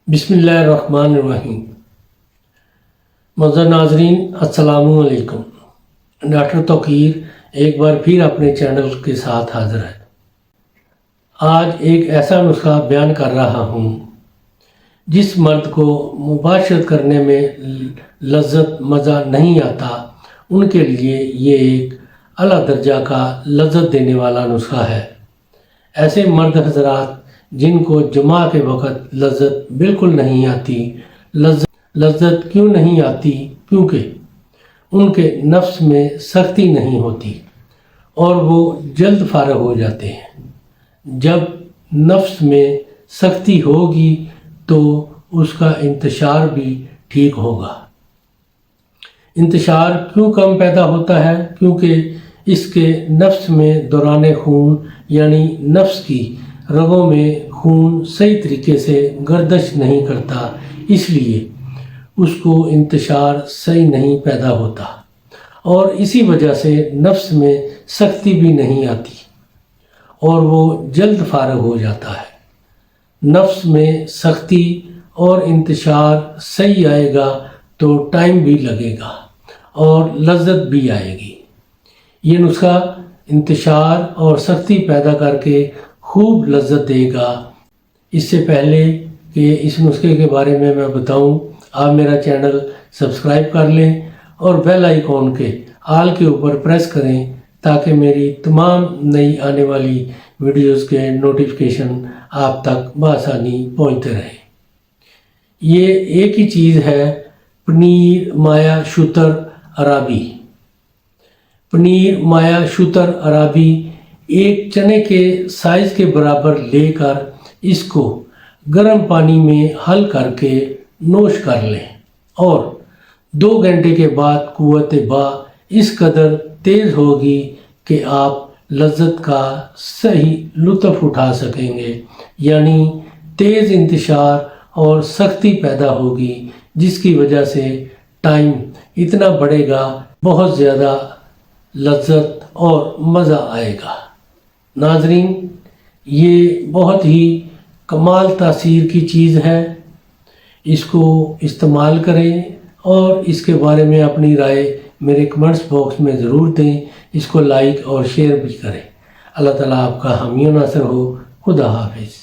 बिस्मिल्लाहिर्रहमानिर्रहीम। मौजूद नाजरीन अस्सलाम वालेकुम। डॉक्टर तौकीर एक बार फिर अपने चैनल के साथ हाज़िर है। आज एक ऐसा नुस्खा बयान कर रहा हूँ जिस मर्द को मुबाशरत करने में लज्जत मज़ा नहीं आता, उनके लिए ये एक अला दर्जा का लज्जत देने वाला नुस्खा है। ऐसे मर्द हजरात जिनको जुमा के वक़्त लज्जत बिल्कुल नहीं आती, लज्जत क्यों नहीं आती? क्योंकि उनके नफ्स में सख्ती नहीं होती और वो जल्द फारग हो जाते हैं। जब नफ्स में सख्ती होगी तो उसका इंतशार भी ठीक होगा। इंतशार क्यों कम पैदा होता है? क्योंकि इसके नफ्स में दौरान खून यानी नफ्स की रगों में खून सही तरीके से गर्दिश नहीं करता, इसलिए उसको इंतशार सही नहीं पैदा होता और इसी वजह से नफ्स में सख्ती भी नहीं आती और वो जल्द फारग हो जाता है। नफ्स में सख्ती और इंतशार सही आएगा तो टाइम भी लगेगा और लज्जत भी आएगी। ये नुस्खा इंतशार और सख्ती पैदा करके खूब लज्जत देगा। इससे पहले कि इस नुस्खे के बारे में मैं बताऊं, आप मेरा चैनल सब्सक्राइब कर लें और बेल आइकॉन के आल के ऊपर प्रेस करें ताकि मेरी तमाम नई आने वाली वीडियोस के नोटिफिकेशन आप तक बआसानी पहुंचते रहें। ये एक ही चीज़ है, पनीर माया शुतर अराबी। पनीर माया शुतर अराबी एक चने के साइज़ के बराबर लेकर इसको गर्म पानी में हल करके नोश कर लें और 2 घंटे के बाद कुव्वत बा इस कदर तेज़ होगी कि आप लज्जत का सही लुत्फ़ उठा सकेंगे, यानी तेज़ इंतशार और सख्ती पैदा होगी, जिसकी वजह से टाइम इतना बढ़ेगा, बहुत ज़्यादा लज्जत और मज़ा आएगा। नाजरीन, ये बहुत ही कमाल तासीर की चीज़ है। इसको इस्तेमाल करें और इसके बारे में अपनी राय मेरे कमेंट्स बॉक्स में ज़रूर दें। इसको लाइक और शेयर भी करें। अल्लाह ताला आपका हामी नासर हो। खुदा हाफिज़।